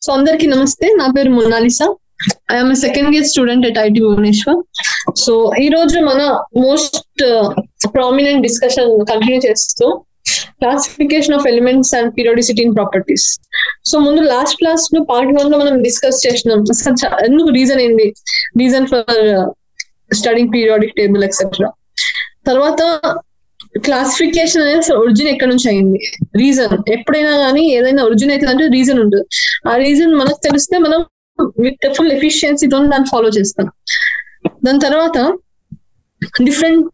So అందరికి నమస్తే, నా పేరు Monalisa. I'm second year student at IT Bhubaneswar. So ఈ రోజు మన మోస్ట్ ప్రామినెంట్ డిస్కషన్ కంటిన్యూ చేస్తూ classification of elements and periodicity in properties. So ముందు లాస్ట్ క్లాస్ లో పార్ట్ 1 లో మనం డిస్కస్ చేసినాం ఎందుకు రీజన్ ఏంది, reason for studying periodic table etcetera. తర్వాత క్లాసిఫికేషన్ అనేది అసలు ఒరిజిన్ ఎక్కడ నుంచి అయింది, రీజన్. ఎప్పుడైనా కానీ ఏదైనా ఒరిజిన్ అవుతుంది అంటే రీజన్ ఉంటుంది. ఆ రీజన్ మనకు తెలిస్తే మనం విత్ ఫుల్ ఎఫిషియన్సీతో దాన్ని ఫాలో చేస్తాం. దాని తర్వాత డిఫరెంట్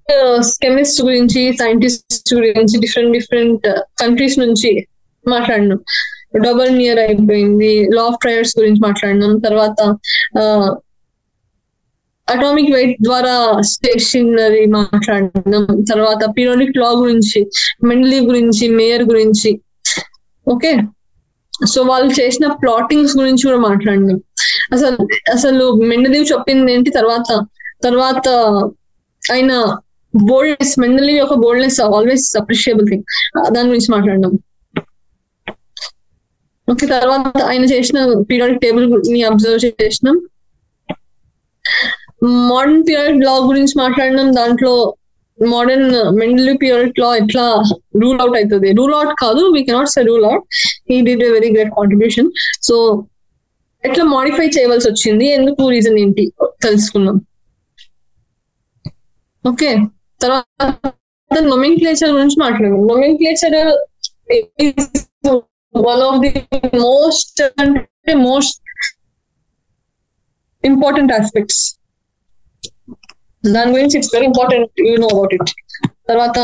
కెమిస్ట్ గురించి, సైంటిస్ట్ గురించి, డిఫరెంట్ కంట్రీస్ నుంచి మాట్లాడినాం. డబుల్ నియర్ అయిపోయింది, లా ఆఫ్ ట్రయడ్స్ గురించి మాట్లాడినాం. తర్వాత అటామిక్ వెయిట్ ద్వారా స్టేషనరీ మాట్లాడినాం. తర్వాత పీరియాడిక్ లా గురించి, మెండలీ గురించి, మేయర్ గురించి. ఓకే, సో వాళ్ళు చేసిన ప్లాటింగ్స్ గురించి కూడా మాట్లాడినాం. అసలు మెండలీ చెప్పింది ఏంటి, తర్వాత ఆయన బోల్డ్నెస్, మెండలీ యొక్క బోల్డ్నెస్ ఆల్వేస్ అప్రిషియబుల్ థింగ్, దాని గురించి మాట్లాడినాం. ఓకే, తర్వాత ఆయన చేసిన పీరియాడిక్ టేబుల్ ని అబ్జర్వ్ చేసినాం. మోడర్న్ పీరియాడిక్ లా గురించి మాట్లాడినాం. దాంట్లో మోడర్న్ మెండలీ పీరియాడిక్ లా ఎట్లా రూల్ అవుట్ అవుతుంది, రూల్ అవుట్ కాదు, we cannot say rule out, he did a very great contribution. So ఎట్లా మాడిఫై చేయవలసి వచ్చింది, ఎందుకు, రీజన్ ఏంటి తెలుసుకున్నాం. ఓకే, తర్వాత నోమెన్క్లేచర్ గురించి మాట్లాడాం. Nomenclature one of the most important aspects. దాని గురించి it's very important you know about it. తర్వాత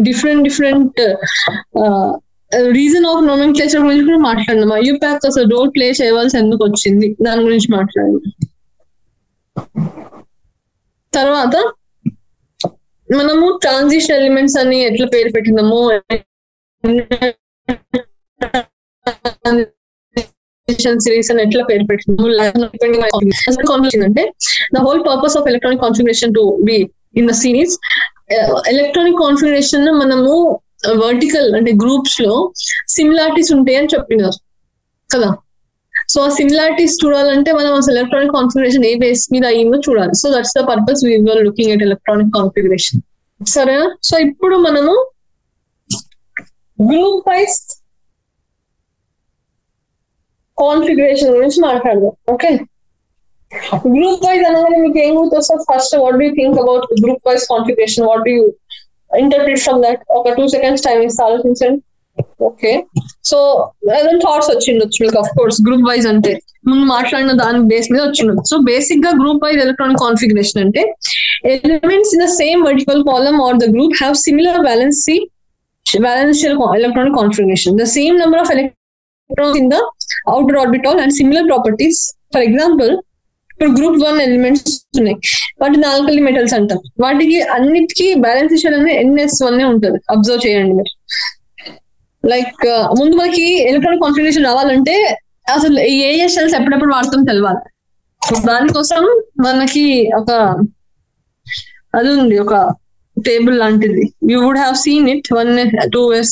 డిఫరెంట్ రీజన్ ఆఫ్ నోమెన్క్లేచర్ గురించి కూడా మాట్లాడినాం. ఐయుపాక్ అసలు రోల్ ప్లే చేయవలసి ఎందుకు వచ్చింది, దాని గురించి మాట్లాడినాం. తర్వాత మనము ట్రాన్సిషన్ ఎలిమెంట్స్ అని ఎట్లా పేరు పెట్టినాము, సిరీస్ అని ఎట్లా పేరు పెట్టినాము. అంటే the whole purpose of electronic configuration to be in the series. Electronic configuration మనము వర్టికల్ అంటే గ్రూప్స్ లో సిమిలారిటీస్ ఉంటాయి అని చెప్పినారు కదా. సో ఆ సిమిలారిటీస్ చూడాలంటే మనం అసలు ఎలక్ట్రానిక్ కాన్ఫిగరేషన్ ఏ బేస్ మీద అయ్యిందో చూడాలి. So that's the purpose we were looking at electronic configuration. సరేనా? సో ఇప్పుడు మనము గ్రూప్ వైజ్ కాన్ఫిగరేషన్ గురించి మాట్లాడదాం. ఓకే, గ్రూప్ వైజ్ అనగానే మీకు ఏం గుర్తొస్తుంది? First what do you think about group wise configuration, what do you interpret from that? ఒక 2 seconds టైం ఇస్తే ఆలోచించండి. ఓకే, సో ఏదైనా థాట్స్ వచ్చిండొచ్చు మీకు. ఆఫ్ కోర్స్ గ్రూప్ వైజ్ అంటే ముందు మాట్లాడిన దాని బేస్ మీద వచ్చిండొచ్చు. సో బేసిక్ గా గ్రూప్ వైజ్ ఎలక్ట్రానిక్ కాన్ఫిగరేషన్ అంటే elements in the same vertical column or the group have similar valential electronic configuration. The same number of electrons in the outer orbital and similar properties. For example, ఇప్పుడు group 1 elements ఉన్నాయి, వాటిని alkali metals అంటాం. వాటికి అన్నిటికీ బ్యాలెన్సేషన్ అనేది NS1 ఉంటుంది. Observe చేయండి మీరు. లైక్ ముందు మనకి ఎలక్ట్రానిక్ కాన్ఫిగరేషన్ రావాలంటే అసలు ఏ షెల్స్ ఎప్పుడెప్పుడు వాడతాం తెలవాలి. దానికోసం మనకి ఒక అది ఉంది, ఒక టేబుల్ లాంటిది. You would have seen it. 1s, 2s,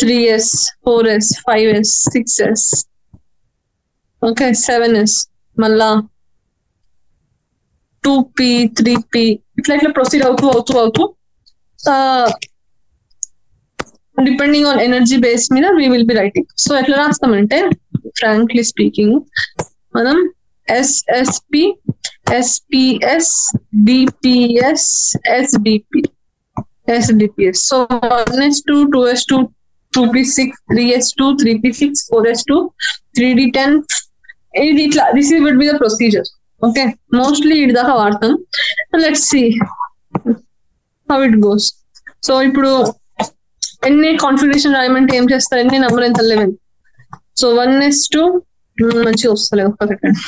3s, 4s, 5s, 6s, okay, 7s, మళ్ళా 2p, 3p, ఇట్లా ప్రొసీడ్ అవుతూ డిపెండింగ్ ఆన్ ఎనర్జీ బేస్ మీద we will be writing. So ఎట్లా రాస్తామంటే ఫ్రాంక్లీ స్పీకింగ్ మనం SSP, SPS, DPS, SDPS. So 1s2, 2s2, 2p6, 3s2, 3p6, 4s2, 3d10. ఇది ఇట్లా this will be the procedure. Okay, mostly ఇది దాకా వాడతాం. Let's see how it goes. So ఇప్పుడు ఎన్ని కాన్ఫిగరేషన్ రాయమంటే ఏం చేస్తారు, ఎన్ని నెంబర్ ఎంత 11. సో 1s2 మంచిగా వస్తలేదు, ఒక్క సెకండ్.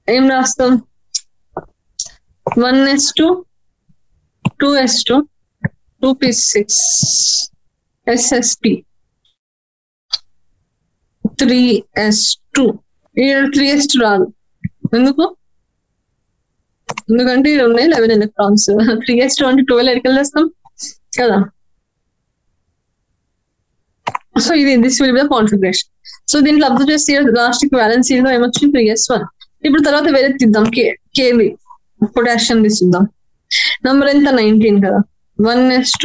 ఏం రాస్తాం? 1s2, 2s2, 2p6, SSP, 3s2. 3s2 రాదు. ఎందుకంటే ఇది ఉన్నాయి 11 ఎలక్ట్రాన్స్. 3s2 అంటే 12 ఎక్కడికి వెళ్ళేస్తాం కదా. సో ఇది this will be the configuration. So దీంట్లో అబ్జర్వ్ చేస్తే లాస్ట్ కి వ్యాలెన్స్ లో ఏమొచ్చింది 3s1. ఇప్పుడు తర్వాత వేరే తీద్దాం, కేవి పొటాషియం తీసుకుందాం. నంబర్ ఎంత 19 కదా. 1s2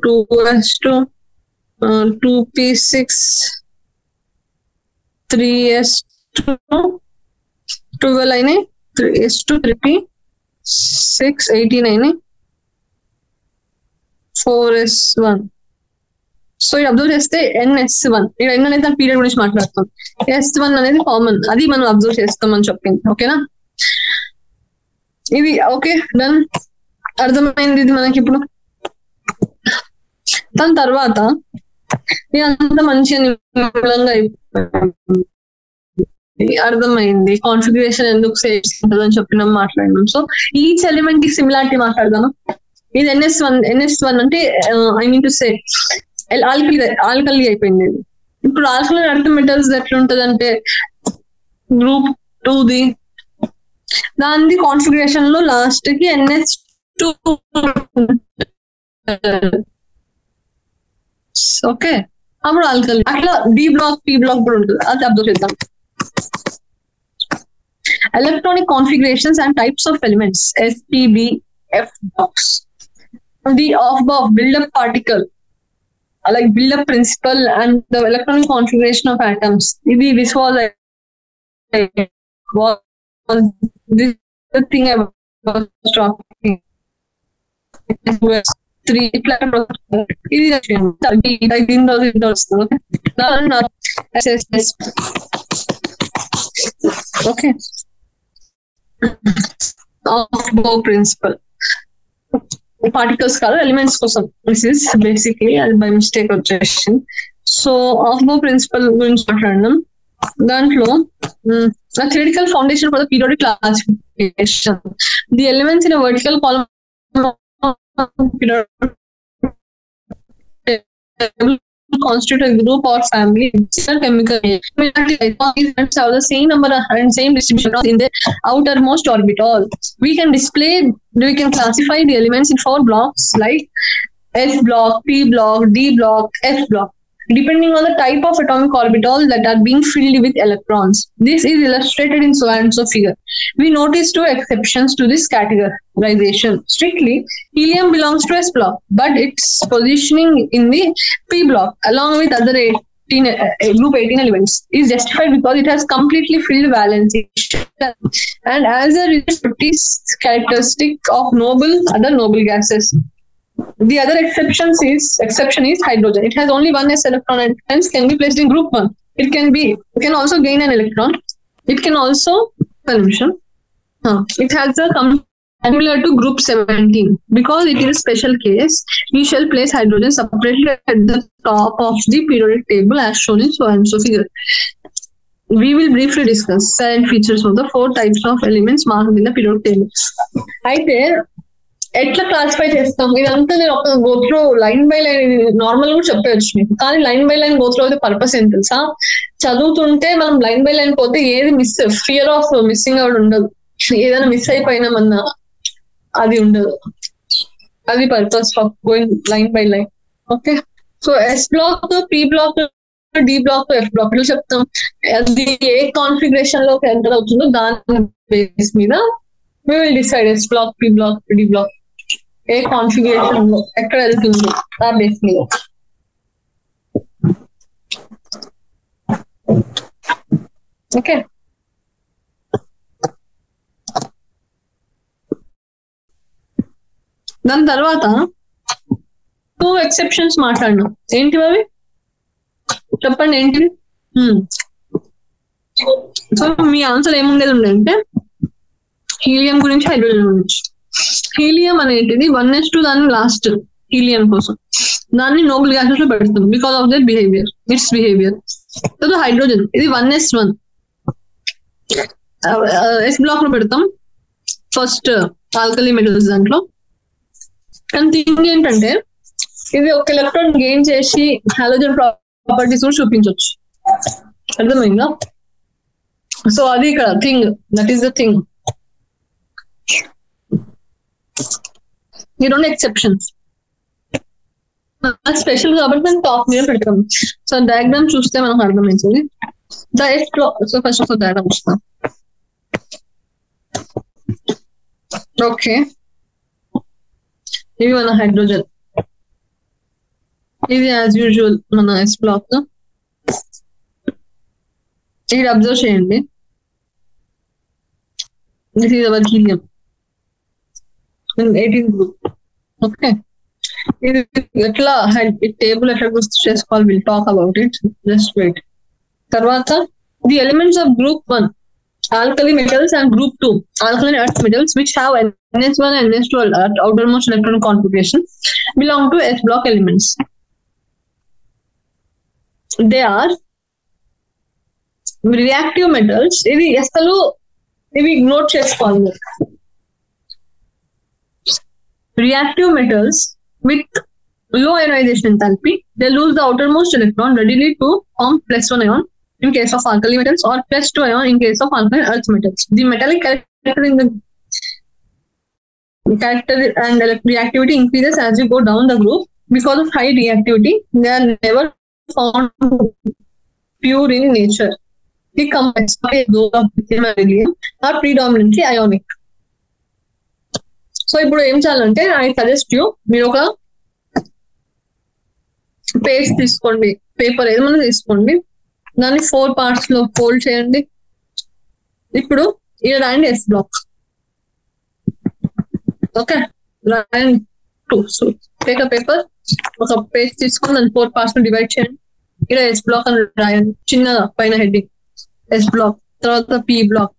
2s2 2p6 3s2 12 అయినాయి, 3s2 3p6 18 అయినాయి, 4s1. సో ఇది అబ్జర్వ్ చేస్తే NS1 ఇక్కడ ఎన్ అనేది దాని పీరియడ్ గురించి మాట్లాడుతాం. S1 అనేది కామన్, అది మనం అబ్జర్వ్ చేస్తామని చెప్పింది. ఓకేనా, ఇది ఓకే డన్, అర్థమైంది ఇది మనకి ఇప్పుడు. దాని తర్వాత ఇదంతా మంచిగా నిమ్మలంగా అర్థమైంది, కాన్ఫిగరేషన్ ఎందుకు సేవ్ ఉంటుందని చెప్పినాం, మాట్లాడినాం. సో ఈచ్ ఎలిమెంట్ కి సిమిలారిటీ మాట్లాడదాం. ఇది NS1 అంటే I mean to say alkali అయిపోయింది. ఇప్పుడు ఆల్కలీ అర్థం మెటల్స్ ఎట్లా ఉంటది అంటే గ్రూప్ 2ది దాని కాన్ఫిగరేషన్ లో లాస్ట్ కి NH2 ఓకే, అప్పుడు ఆల్కలీ. అట్లా డి బ్లాక్ పి బ్లాక్ కూడా ఉంటుంది, అది అబ్జర్వ్ చేద్దాం. Electronic configurations and types of elements SPB F blocks. The off-box build-up particle, like build-up principle, and the electronic configuration of atoms. This was this the thing I was talking. 3 okay. Off-box principle. Particles కాదు, elements కోసం. This is basically అది by mistake వచ్చేసింది. So ఆఫ్-బో principal గురించి మాట్లాడడం. దాంట్లో theoretical foundation for the periodic classification. The elements in vertical column constitute a group or family chemical elements have the same number and same distribution in the outermost orbital. We can classify the elements in 4 blocks like S block, P block, D block, F block, depending on the type of atomic orbital that are being filled with electrons. This is illustrated in so and so figure. We notice 2 exceptions to this categorization. Strictly, helium belongs to S block, but its positioning in the P block along with other group 18 elements is justified because it has completely filled valency and as a result is characteristic of other noble gases. The other exception is hydrogen. It has only 1s electron and hence can be placed in group 1. It can also gain an electron. It can also it has a similar to group 17. Because it is a special case, we shall place hydrogen separately at the top of the periodic table as shown in so and so figure. We will briefly discuss certain features of the 4 types of elements marked in the periodic table. అయితే ఎట్లా classify చేస్తాం ఇదంతా నేను ఒక గోత్రో line by line normal కూడా చెప్పవచ్చు మీకు, కానీ లైన్ బై లైన్ గోత్రో పర్పస్ ఏం తెలుసా, చదువుతుంటే మనం లైన్ బై లైన్ పోతే ఏది ఫియర్ ఆఫ్ మిస్సింగ్ అవుట్ ఉండదు, ఏదైనా మిస్ అయిపోయినామన్నా అది ఉండదు, అది purpose of going line by line. Okay, so s block, p block, d block, F block ఇట్లా చెప్తాం. అది ఏ కాన్ఫిగరేషన్ లోకి ఎంటర్ అవుతుందో దాని బేస్ మీద we will decide S block, P block, D block A configuration లో ఎక్కడ వెళ్తుంది ఆ బేస్ మీద. ఓకే, దాని తర్వాత 2 ఎక్సెప్షన్స్ మాట్లాడినాం. ఏంటివి అవి చెప్పండి, ఏంటివి? సో మీ ఆన్సర్ ఏముండేది ఉండే హీలియం గురించి, హైడ్రోజన్ గురించి. హీలియం అనేటిది 1s2 దాని లాస్ట్ హీలియం కోసం దాన్ని నోబుల్ గ్యాసెస్ లో పెడతాం because of that behaviour, it's behaviour. Hydrogen ఇది 1s1 ఎస్ బ్లాక్ లో పెడతాం ఫస్ట్ ఆల్కలీ మెటల్స్ దాంట్లో. అండ్ థింగ్ ఏంటంటే ఇది ఒక ఎలక్ట్రాన్ గెయిన్ చేసి హాలోజన్ ప్రాపర్టీస్ కూడా చూపించవచ్చు, అర్థమైందా? సో అది ఇక్కడ thing, that is the thing. ఈ 2 ఎక్సెప్షన్స్. స్పెషల్ కాబట్టి మనం టాప్ మీద పెడతాం. సో డయాగ్రామ్ చూస్తే మనకు అర్థమవుతుంది. The S block. So first of all diagram చూస్తాం. ఓకే, ఇవి మన హైడ్రోజన్. ఇది యాజ్ యూజువల్ మన ఎస్ బ్లాక్. ఇది అబ్జర్వ్ చేయండి. This is our helium 18th group. Okay, ఇది ఎట్లా టేబుల్ ఎట్లా గుర్తు చేసుకోవాలి, will talk about it, just wait. తర్వాత the elements of group 1 alkali metals and group 2 alkaline earth metals which have NH1 and NH2 outermost electron configuration belong to S block elements. They are reactive metals. ఇవి అసలు ఇవి note చేసుకోవాలి. Reactive metals with low ionization enthalpy, they lose the outermost electron readily to form +1 ion in case of alkali metals or +2 ion in case of alkaline earth metals. The metallic character in the character and reactivity increases as you go down the group. Because of high reactivity, they are never found pure in nature. The compounds of lithium and helium are predominantly ionic. So ఇప్పుడు ఏం చేయాలంటే I suggest you, మీరు ఒక page తీసుకోండి, paper ఏదైనా తీసుకోండి, దాన్ని 4 parts లో ఫోల్డ్ చేయండి. ఇప్పుడు ఇక్కడ రాయండి ఎస్ బ్లాక్. ఓకే, రాయండి 2. టేక్ అ పేపర్, ఒక పేజ్ తీసుకొని దాన్ని 4 parts లో డివైడ్ చేయండి. ఇక్కడ ఎస్ బ్లాక్ అని రాయండి చిన్నగా పైన హెడ్డింగ్ ఎస్ బ్లాక్, తర్వాత p block,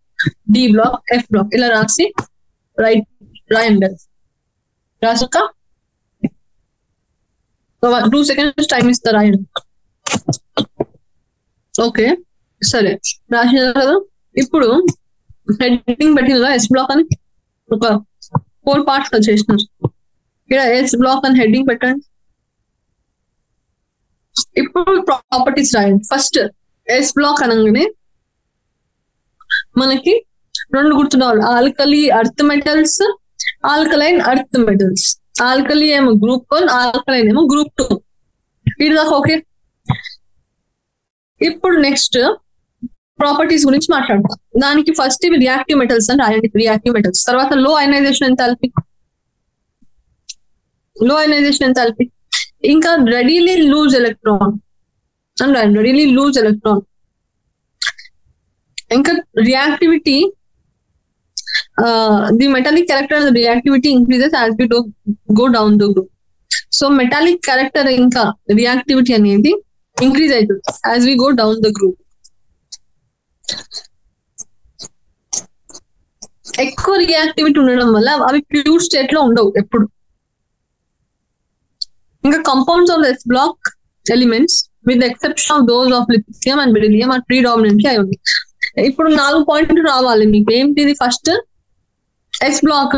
d block, F block ఇలా రాసి రాయండి. రాసాక 2 seconds టైం ఇస్తా, రాయండి. ఓకే సరే, రాసిన కదా. ఇప్పుడు హెడ్డింగ్ పెట్టిన కదా ఎస్ బ్లాక్ అని, ఒక 4 parts చేసినారు. ఇక్కడ ఎస్ బ్లాక్ అని హెడ్డింగ్ పెట్టండి. ఇప్పుడు ప్రాపర్టీస్ రాయండి. ఫస్ట్ ఎస్ బ్లాక్ అనగానే మనకి 2 గుర్తుండాలి, alkali earth metals, alkaline earth metals. Alkali ఏమో గ్రూప్ 1, ఆల్కలైన్ ఏమో గ్రూప్ 2. ఇది దాకా ఓకే. ఇప్పుడు నెక్స్ట్ ప్రాపర్టీస్ గురించి మాట్లాడతాం. దానికి ఫస్ట్ ఇవి రియాక్టివ్ మెటల్స్ అని రాయండి, రియాక్టివ్ మెటల్స్. తర్వాత లో అయనైజేషన్ ఎంథాల్పీ, లో అయనైజేషన్ ఎంథాల్పీ. ఇంకా రెడీలీ లూజ్ ఎలక్ట్రాన్ అని రాయండి, రెడీలీ లూజ్ ఎలక్ట్రాన్. ఇంకా reactivity, the metallic character and the reactivity increases as we go down the group. So metallic character ఇంకా reactivity అనేది ఇంక్రీజ్ అవుతుంది as we go down the group. ఎక్కువ reactivity ఉండడం వల్ల అవి ప్యూర్ స్టేట్ లో ఉండవు ఎప్పుడు. ఇంకా compounds of S block elements with exception of those of lithium and beryllium are predominantly ionic. ఇప్పుడు 4 పాయింట్లు రావాలి మీకు. ఏంటిది? ఫస్ట్ ఎస్ బ్లాక్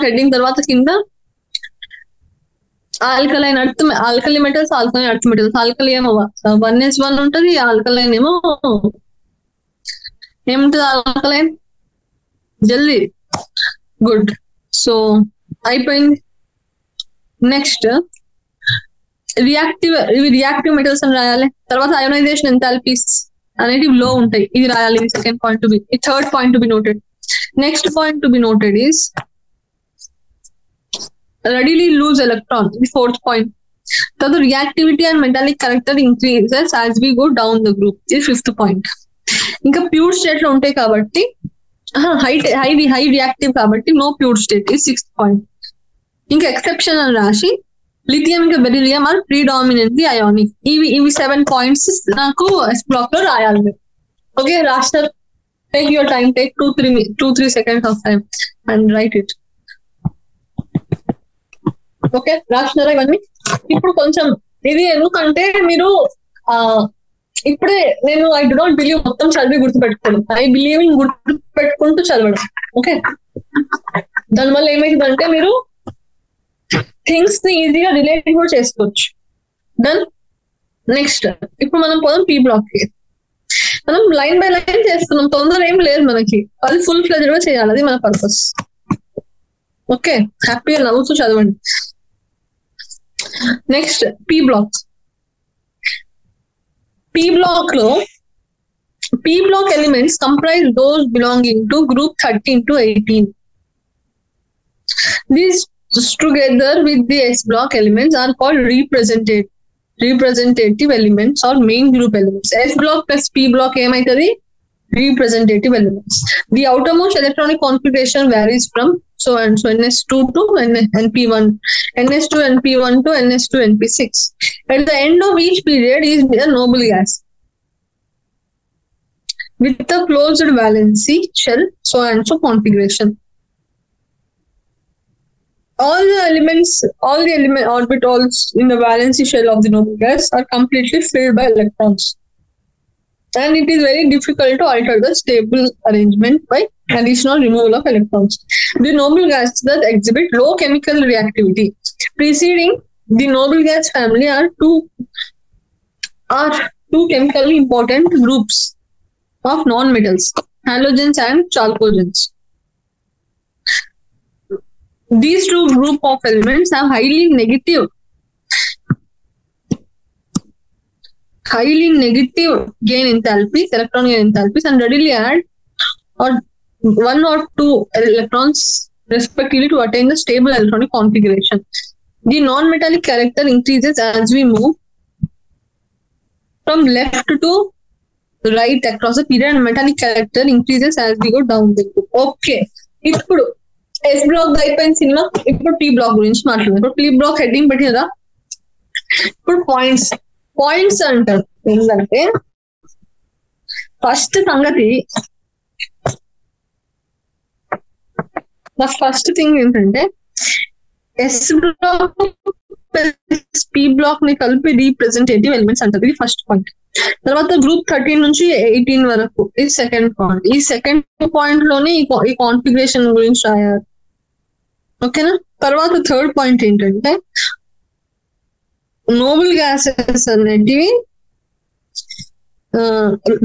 హెడ్డింగ్, తర్వాత కింద alkaline earth, alkali metals, alkaline earth metals. Alkali ఏమో 1s1 ఉంటుంది, ఆల్కలైన్ ఏమో ఏముంటుంది? ఆల్కలైన్. జల్దీ, గుడ్. సో అయిపోయింది. నెక్స్ట్ ఇవి రియాక్టివ్ మెటల్స్ అని రాయాలి. తర్వాత అయోనైజేషన్ ఎంథాల్పీస్ అనేవి లో ఉంటాయి, ఇది రాయాలి. Second point to be, third point to be noted. Next point to be noted is readily lose electron, the 4th point. So the reactivity and metallic character increases as we go down the group, the 5th point. ఇంకా pure state లో ఉంటాయి కాబట్టి high reactive కాబట్టి no pure state, ఈ 6th point. ఇంకా exception అని రాసి lithium ఇంకా బెరిలియం ఆర్ ప్రీడామినెంట్లీ అయోనిక్. ఇవి 7 points నాకు ఎస్ బ్లాక్ లో రాయాలి. ఓకే, రాస్టర్, take your time, take 2-3 seconds of time and write it. Okay, రాసినారా ఇవన్నీ? ఇప్పుడు కొంచెం ఇది ఎందుకంటే మీరు ఇప్పుడే నేను ఐ డు నాట్ బిలీవ్ మొత్తం చదివి గుర్తుపెట్టుకోవడం, ఐ బిలీవ్ ఇన్ గుర్తు పెట్టుకుంటూ చదవడం. ఓకే, దానివల్ల ఏమైతుందంటే మీరు థింగ్స్ ని ఈజీగా రిలేట్ కూడా చేసుకోవచ్చు. దెన్ నెక్స్ట్ ఇప్పుడు మనం పోదాం పీ బ్లాక్ కి. మనం లైన్ బై లైన్ చేస్తున్నాం, తొందర ఏం లేదు మనకి, అది ఫుల్ ఫ్లెజ్డ్ గా చేయాలి, అది మన పర్పస్. ఓకే, హ్యాపీగా నవ్వుతూ చదవండి. Next P black. P block elements comprise those belonging to group 13 to 18. These together with the S block elements are called representative elements or main group elements. S block plus P block ఏమైతుంది? Representative elements. The outermost electronic configuration varies from so and so NS2 to NP1, NS2 NP1 to NS2 NP6. At the end of each period is a noble gas with a closed valency shell so and so configuration. All the element orbitals in the valency shell of the noble gas are completely filled by electrons. And it is very difficult to alter the stable arrangement by additional removal of electrons. The noble gases that exhibit low chemical reactivity preceding the noble gas family are two chemically important groups of non-metals, halogens and chalcogens. These two group of elements have highly negative gain enthalpies, electron gain enthalpies, and readily add or 1 or 2 electrons respectively to attain the stable electronic configuration. The non-metallic character increases as we move from left to right across the period, and metallic character increases as we go down the group. Okay, ఇప్పుడు S block అయిపోయిన cinema. ఇప్పుడు P block గురించి మాట్లాడదాం. ఇప్పుడు P block heading పెట్టి కదా. ఇప్పుడు points అంటారు. ఏంటంటే ఫస్ట్ థింగ్ ఏంటంటే S బ్లాక్ P బ్లాక్ ని కలిపి రీప్రజెంటేటివ్ ఎలిమెంట్స్ అంటారు. ఇది ఫస్ట్ పాయింట్. తర్వాత గ్రూప్ 13 నుంచి 18 వరకు ఇది సెకండ్ పాయింట్. ఈ సెకండ్ పాయింట్ లోనే ఈ కాన్ఫిగరేషన్ గురించి రాయాలి. ఓకేనా? తర్వాత థర్డ్ పాయింట్ ఏంటంటే నోబుల్ గ్యాసెస్ అనేటివి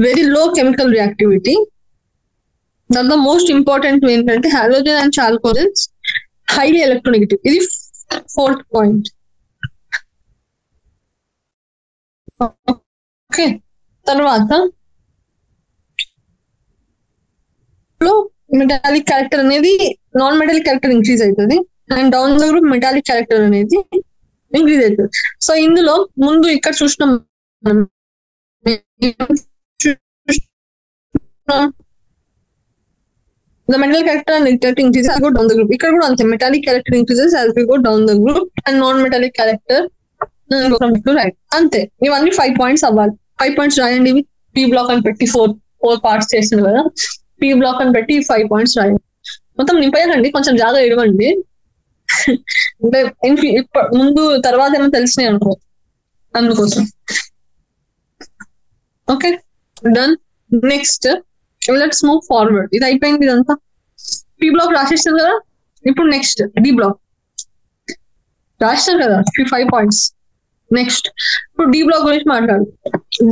వెరీ లో కెమికల్ రియాక్టివిటీ. దాంట్లో మోస్ట్ ఇంపార్టెంట్ ఏంటంటే హాలోజన్ అండ్ చాల్కోజన్స్ హైలీ ఎలక్ట్రోనెగటివ్. ఇది ఫోర్త్ పాయింట్. ఓకే, తర్వాత మెటాలిక్ క్యారెక్టర్ అనేది నాన్ మెటాలిక్ క్యారెక్టర్ ఇంక్రీజ్ అవుతుంది and down the group metallic character అనేది ఇంక్రీజ్ అవుతుంది. సో ఇందులో ముందు ఇక్కడ చూసిన the metal character and character increases as we go down the group. ఇక్కడ కూడా అంతే, metallic character increases as we go down the group and non metallic character from left to right. అంతే, ఇవన్నీ 5 పాయింట్స్ అవ్వాలి. 5 పాయింట్స్ రాయండి. ఇవి P black అని పెట్టి 4 పార్ట్స్ చేసింది కదా, పీ బ్లాక్ అని పెట్టి 5 పాయింట్స్ రాయండి. మొత్తం నింపేయాలండి, కొంచెం జాగ్రత్త ఇవ్వండి. అంటే ముందు తర్వాత ఏమో తెలిసినాయి అనుకో, అందుకోసం. Okay, done. Next let's move forward. ఇది అయిపోయింది ఇదంతా. పీ బ్లాక్ రాసేస్తారు కదా. ఇప్పుడు నెక్స్ట్ డి బ్లాక్ రాస్తారు కదా, 5 పాయింట్స్. నెక్స్ట్ ఇప్పుడు డి బ్లాక్ గురించి మాట్లాడు.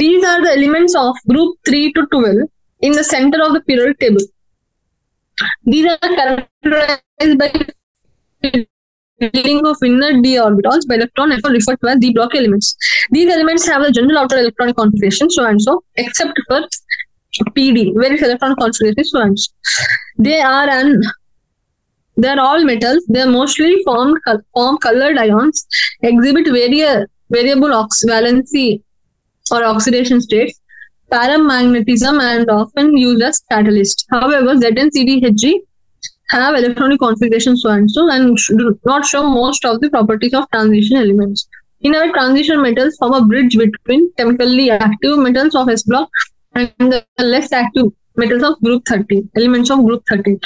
These are the elements of group 3 to 12 in the center of the periodic table. These are characterized by filling of inner d orbitals by electron and referred to as d block elements. These elements have a general outer electronic configuration so and so, except for PD, where its electronic configuration is so and so. They are all metals. They are mostly form colored ions, exhibit variable valency or oxidation states, paramagnetism, and often used as catalyst. However, ZnCdHg have electronic configuration so and so and do not show most of the properties of transition elements. In our transition metals form a bridge between chemically active metals of S block and the less active metals of group 13, elements of group 13.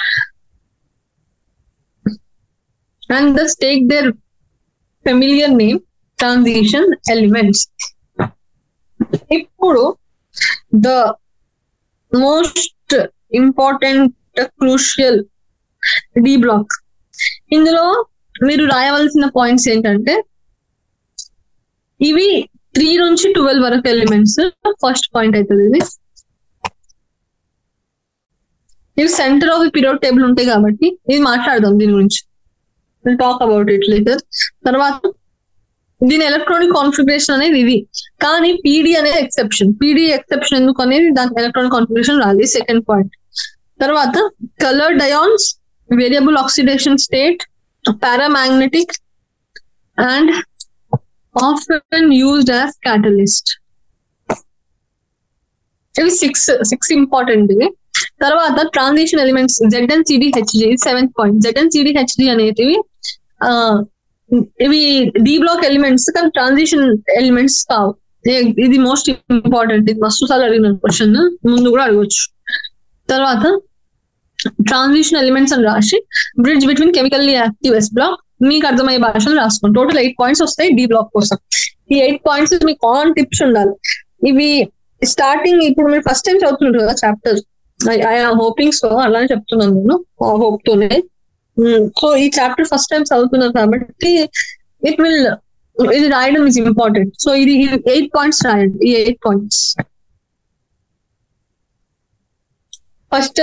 And thus take their familiar name, transition elements. ఇప్పుడు the most important crucial D block. ఇందులో మీరు రాయవలసిన points ఏంటంటే ఇవి 3 నుంచి 12 వరకు elements. First point అవుతుంది ఇది. ఇవి centre of the periodic table ఉంటాయి కాబట్టి ఇది మాట్లాడదాం దీని గురించి. Talk about it later. తర్వాత దీని ఎలక్ట్రానిక్ కాన్ఫిగరేషన్ అనేది ఇది, కానీ పీడీ అనేది ఎక్సెప్షన్. పీడీ ఎక్సెప్షన్ ఎందుకు అనేది దాని ఎలక్ట్రానిక్ కాన్ఫిగరేషన్ రాలి. Second point. తర్వాత coloured ions, variable oxidation state, paramagnetic and often used as catalyst. ఇవి సిక్స్ ఇంపార్టెంట్ ఇవి. తర్వాత transition elements ZnCdHd, seventh point. ZnCdHd అనేటివి ఇవి డి బ్లాక్ ఎలిమెంట్స్, కానీ ట్రాన్సిషన్ ఎలిమెంట్స్ కావు. ఇది మోస్ట్ ఇంపార్టెంట్, ఇది మస్తు సార్లు అడిగిన క్వశ్చన్, ముందు కూడా అడగచ్చు. తర్వాత ట్రాన్సిషన్ ఎలిమెంట్స్ అని రాసి bridge between chemically active S block, మీకు అర్థమయ్యే భాషలో రాసుకోండి. టోటల్ 8 పాయింట్స్ వస్తాయి డి బ్లాక్ కోసం. ఈ 8 పాయింట్స్ మీకు ఆన్ టిప్స్ ఉండాలి. ఇవి స్టార్టింగ్ ఇప్పుడు మీరు ఫస్ట్ టైం చదువుతున్నారు కదా చాప్టర్, ఐఎమ్ హోపింగ్ సో, అలానే చెప్తున్నాను నేను హోప్ తోనే. సో ఈ చాప్టర్ ఫస్ట్ టైం చదువుతున్నారు కాబట్టి ఇది రాయడం ఇస్ ఇంపార్టెంట్. సో ఇది 8 పాయింట్స్ రాయండి. ఈ 8 points first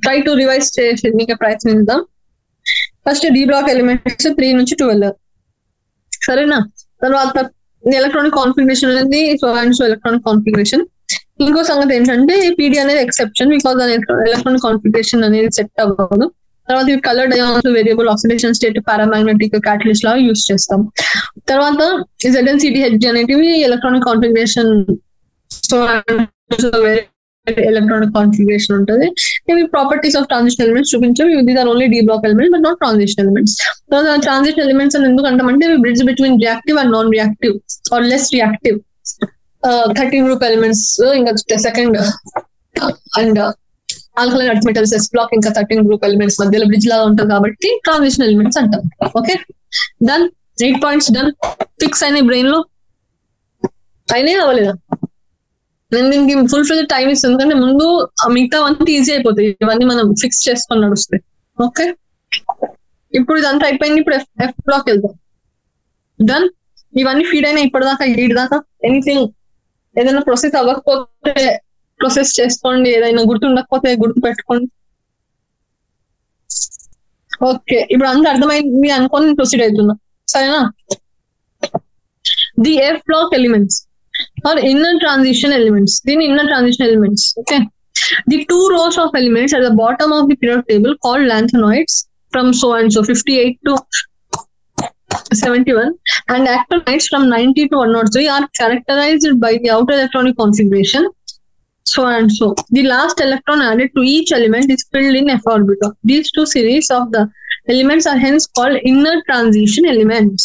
try to revise చేసి మీకు ప్రయత్నిద్దాం. ఫస్ట్ డి బ్లాక్ ఎలిమెంట్స్ 3 నుంచి 12, సరేనా? తర్వాత ఎలక్ట్రానిక్ కాన్ఫిగరేషన్ అనేది ఎలక్ట్రానిక్ కాన్ఫిగరేషన్. ఇంకో సంగతి ఏంటంటే పీడీ అనేది ఎక్సెప్షన్, బికాస్ ఎలక్ట్రానిక్ కాన్ఫిగరేషన్ అనేది సెట్ అవ్వదు. తర్వాత ఇవి coloured ions, variable oxidation state, paramagnetic, catalyst లాగా యూజ్ చేస్తాం. తర్వాత ZnCdHd అనేటివి ఎలక్ట్రానిక్ కాన్ఫిగరేషన్, ఎలక్ట్రానిక్ కాన్ఫిగరేషన్ ఉంటుంది. ఇవి ప్రాపర్టీస్ ఆఫ్ ట్రాన్సిషన్ ఎలిమెంట్స్ చూపించవు. These are only D block elements but not transition elements. Transition elements అని ఎందుకు అంటామంటే ఇవి bridge between reactive and non reactive or less reactive 13 group elements, ఇంకా second and alkaline earth metals S block, ఇంకా 13 group elements మధ్యలో bridge లాగా ఉంటుంది కాబట్టి ట్రాన్సిషన్ ఎలిమెంట్స్ అంటాం. Okay, done. 8 points done. Fix అయినాయి బ్రెయిన్ లో, అయినాయి అవ్వలేదా? నేను దీనికి ఫుల్ ఫ్లెజ్ టైం ఇస్తాను, ఎందుకంటే ముందు మిగతా అంతా ఈజీ అయిపోతాయి, ఇవన్నీ మనం ఫిక్స్ చేసుకొని నడుస్తాయి. ఓకే, ఇప్పుడు ఇదంతా అయిపోయింది. ఇప్పుడు ఎఫ్ బ్లాక్ వెళ్దాం. డన్. ఇవన్నీ ఫీడ్ అయినా ఇప్పటిదాకా 8 దాకా. ఎనీథింగ్ ఏదైనా ప్రొసెస్ అవ్వకపోతే ప్రొసెస్ చేసుకోండి, ఏదైనా గుర్తుండకపోతే గుర్తు పెట్టుకోండి. ఓకే, ఇప్పుడు అంతా అర్థమైంది అనుకోని ప్రొసీడ్ అవుతున్నా, సరేనా? The F block elements or inner transition elements. Inner transition elements. Okay. The 2 rows of elements at the bottom of the periodic table called lanthanoids from so and so 58 to 71 and actinides from 90 to 103 are characterized by the outer electronic configuration so and so. The last electron added to each element is filled in f orbital. These 2 series of the elements are hence called inner transition elements.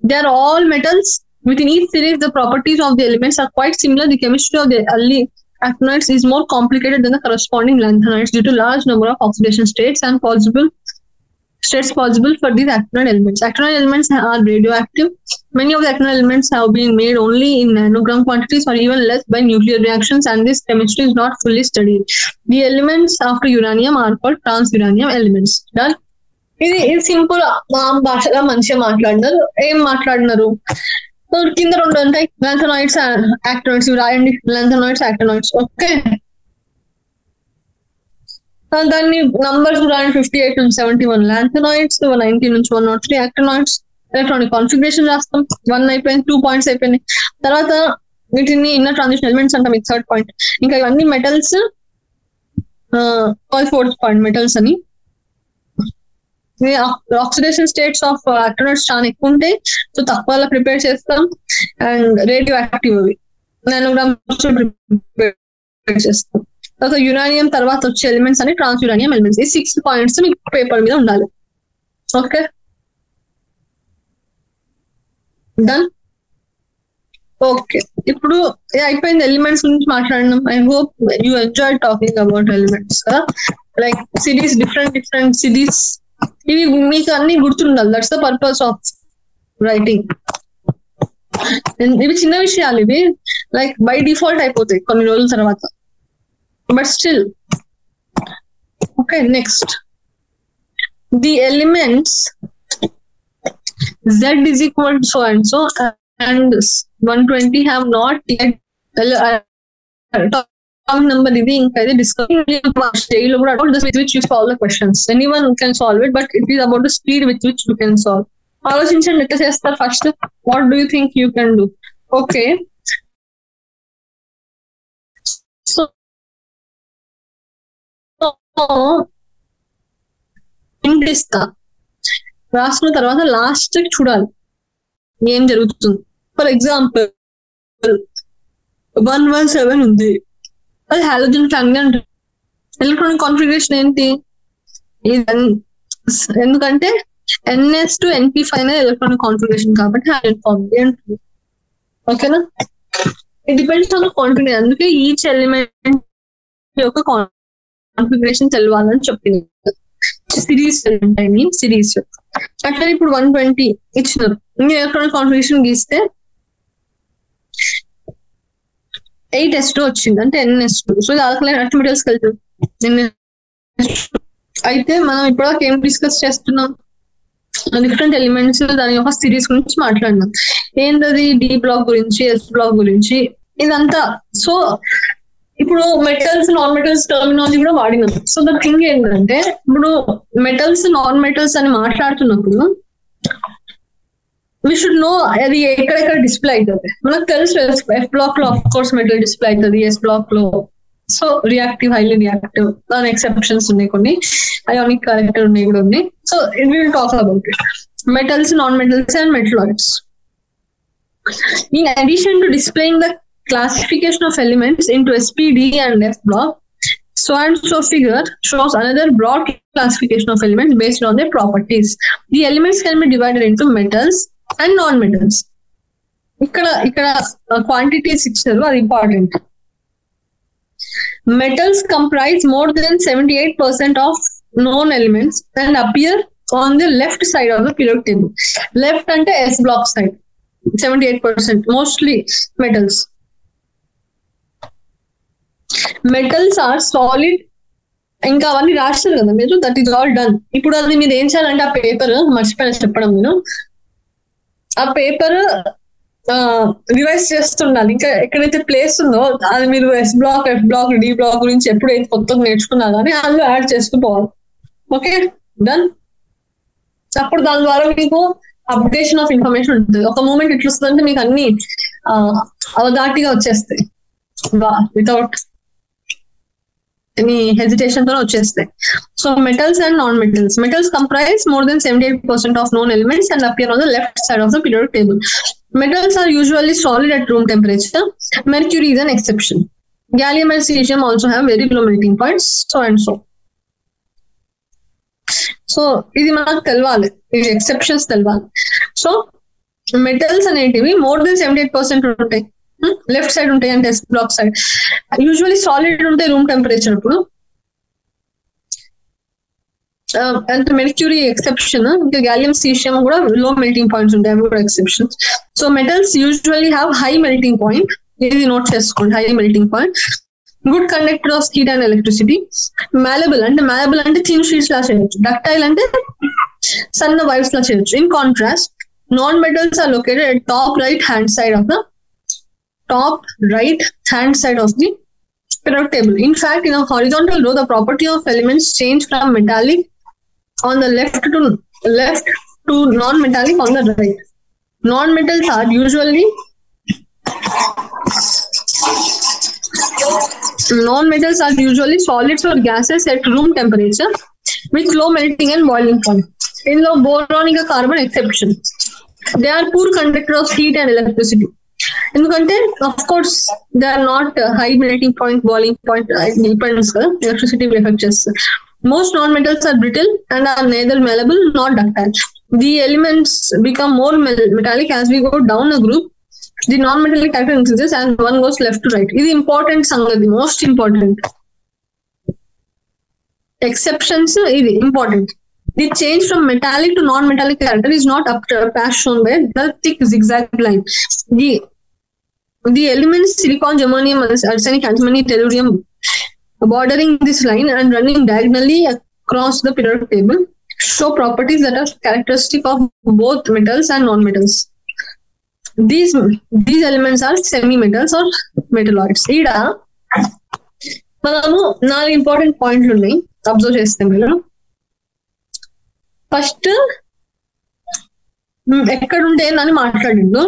They are all metals. Within each series, the properties of the elements are quite similar. The chemistry of the early actinides is more complicated than the corresponding lanthanides due to large number of oxidation states and possible for these actinoid elements. Actinoid elements are radioactive. Many of the actinoid elements have been made only in nanogram quantities or even less by nuclear reactions, and this chemistry is not fully studied. The elements after uranium are called transuranium elements. Done. ఇది simple భాషగా మంచిగా మాట్లాడినారు. ఏం మాట్లాడినారు? కింద 2 ఉంటాయి, లాంథనాయిడ్స్, యాక్టినాయిడ్స్. రాయండి లాంథనాయిడ్స్, యాక్టినాయిడ్స్. Okay, దాన్ని నంబర్స్ రాయండి. 58 నుంచి 71 లాంథనాయిడ్స్, 90 నుంచి 103 యాక్టినాయిడ్స్. ఎలక్ట్రానిక్ కాన్ఫిగరేషన్ రాస్తాం. 1 అయిపోయింది, 2 పాయింట్స్ అయిపోయినాయి. తర్వాత వీటిని ఇన్నర్ ట్రాన్సిషన్ ఎలిమెంట్స్ అంటాం, ఇది 3rd పాయింట్. ఇంకా ఇవన్నీ మెటల్స్, 4th పాయింట్ మెటల్స్ అని. ఆక్సిడేషన్ స్టేట్స్ ఆఫ్ యాక్టినాయిడ్స్ చాలా ఎక్కువ ఉంటాయి, సో తక్కువ ప్రిపేర్ చేస్తాం. అండ్ రేడియో యాక్టివ్ అవి నానోగ్రామ్స్ ప్రిపేర్ చేస్తాం. తర్వాత యురేనియం తర్వాత వచ్చే ఎలిమెంట్స్ అని ట్రాన్స్ యురేనియం ఎలిమెంట్స్. ఈ 6 పాయింట్స్ మీకు పేపర్ మీద ఉండాలి. Okay, done. ఓకే, ఇప్పుడు అయిపోయింది. ఎలిమెంట్స్ గురించి మాట్లాడినాం. I hope you enjoy talking about elements కదా. లైక్ సిరీస్, డిఫరెంట్ సిరీస్, ఇవి మీకు అన్ని గుర్తుండాలి. That's the purpose of writing. ఇవి చిన్న విషయాలు, ఇవి లైక్ బై డిఫాల్ట్ అయిపోతాయి కొన్ని రోజుల తర్వాత, but still. Okay, next the elements Z is equal to so and so and 120 have not yet number ఇది ఇంకా ఇది discussing about the speed with which you solve the questions. Anyone can solve it, but it is about the speed with which you can solve. ఆలోచించండి ఎట్లా చేస్తారు first. What do you think you can do? Okay, so ఇస్తా రాసుకున్న తర్వాత last చూడాలి ఏం జరుగుతుంది. For example 117 ఉంది, అది హాలోజన్ ఫ్యామిలీ అంటారు. ఎలక్ట్రానిక్ కాన్ఫిగరేషన్ ఏంటి? ఎందుకంటే NS to NP5 అనేది ఎలక్ట్రానిక్ కాన్ఫిగరేషన్ కాబట్టి హాలోజన్ ఫ్యామిలీ అంటుంది. ఓకేనా? It depends on configuration. అందుకే ఈచ్ ఎలిమెంట్ యొక్క కాన్ఫిగరేషన్ తెలవాలని చెప్పింది. సిరీస్ సిరీస్ అట్లా ఇప్పుడు 120 ఇచ్చినారు. ఇంకా ఎలక్ట్రానిక్ కాన్ఫిగరేషన్ గీస్తే 8s2 వచ్చింది, అంటే NS2. సో ఇది ఆల్కలైన్ ఎర్త్ మెటల్స్ కలిపి అయితే మనం ఇప్పుడు ఏం డిస్కస్ చేస్తున్నాం? డిఫరెంట్ ఎలిమెంట్స్ దాని యొక్క సిరీస్ గురించి మాట్లాడినాం. ఏంటది? D బ్లాక్ గురించి, S బ్లాక్ గురించి, ఇదంతా. సో ఇప్పుడు మెటల్స్ నాన్ మెటల్స్ టర్మినాలజీ కూడా వాడినాం. సో ద థింగ్ ఏంటంటే ఇప్పుడు మెటల్స్ నాన్ మెటల్స్ అని మాట్లాడుతున్నప్పుడు వి షుడ్ నో అది ఎక్కడెక్కడ డిస్ప్లే అవుతుంది. మనకు తెలుసు F బ్లాక్ లో ఆఫ్ కోర్స్ మెటల్ డిస్ప్లే అవుతుంది, S బ్లాక్ లో సో రియాక్టివ్, హైలీ రియాక్టివ్, దాని ఎక్సెప్షన్స్ ఉన్నాయి, కొన్ని అయానిక్ క్యారెక్టర్ ఉన్నాయి కూడా ఉన్నాయి. So it will talk about it. Metals, non metals and metalloids. In addition to displaying the classification of elements into SPD and F block, so and so figure shows another broad classification of elements based on their properties. The elements can be divided into metals and non-metals. ikkada quantities icharu, అది important. Metals comprise more than 78% of known elements and appear on the left side of the periodic table. Left ante S block side 78%, mostly metals. Metals are solid. ఇంకా అవన్నీ రాస్తారు కదా మీరు, that is all done. ఇప్పుడు అది మీరు ఏం చేయాలంటే ఆ పేపర్ మర్చిపోయిన చెప్పడం, నేను ఆ పేపర్ రివైజ్ చేస్తుండాలి. ఇంకా ఎక్కడైతే ప్లేస్ ఉందో అది మీరు S block, F block, D block గురించి ఎప్పుడైతే కొత్తగా నేర్చుకున్నా కానీ అందులో యాడ్ చేసుకుపోవాలి. Okay, done. అప్పుడు దాని ద్వారా మీకు అప్డేషన్ ఆఫ్ ఇన్ఫర్మేషన్ ఉంటుంది. ఒక మూమెంట్ ఇట్లా వస్తుందంటే మీకు అన్ని అవధాటిగా వచ్చేస్తాయి, వితౌట్ any hesitation తో వచ్చేస్తాయి. So metals and non metals. Metals comprise more than 78% of known elements and appear on the left side of the periodic table. Metals are usually solid at room temperature. Mercury is an exception. Gallium and cesium also have very low melting points, so and so. So ఇది మనకు తెలవాలి, ఇది exceptions తెలవాలి. So metals అనేటివి more than 78% ఉంటాయి, left side ఉంటాయి, అంటే S block side. Usually solid ఉంటాయి రూమ్ టెంపరేచర్ అప్పుడు. అంటే మెర్క్యూరీ ఎక్సెప్షన్, ఇంకా గ్యాలియం సీషియం కూడా లో మెల్టింగ్ పాయింట్స్ ఉంటాయి, అవి కూడా exceptions. So metals usually have high melting point, ఇది నోట్ చేసుకోండి, high melting point. Good conductor of heat and electricity. Malleable అంటే థిన్ షీట్స్ లా చేయొచ్చు. డక్టైల్ అంటే సన్న వైబ్స్ లా చేయొచ్చు. In contrast, non metals are located at top right hand side of the periodic table. In fact, in a horizontal row, the property of elements change from metallic on the left to non-metallic on the right. Non-metals are usually solids or gases at room temperature with low melting and boiling point. In low boron is a carbon exception. They are poor conductor of heat and electricity. ఎందుకంటే of course they are not high melting point, boiling point depends కదా, electricity effect చేస్తారు. Most non metals are brittle and are neither malleable nor ductile. The elements become more metallic as we go down a group. The non-metallic character increases as one goes left to right. ఇది important సంగతి, most important. Exceptions ఇది important. The change from metallic to non-metallic character is not as shown by the thick zigzag line. The elements silicon, germanium, arsenic, antimony, tellurium bordering this line and running diagonally across the periodic table show properties that are characteristic of both metals and non-metals. These elements are semi-metals or metalloids. ఈడ మనము 4 important పాయింట్లు ఉన్నాయి, observe చేస్తాం మీరు. First ఎక్కడ ఉంటాయని మాట్లాడిండు,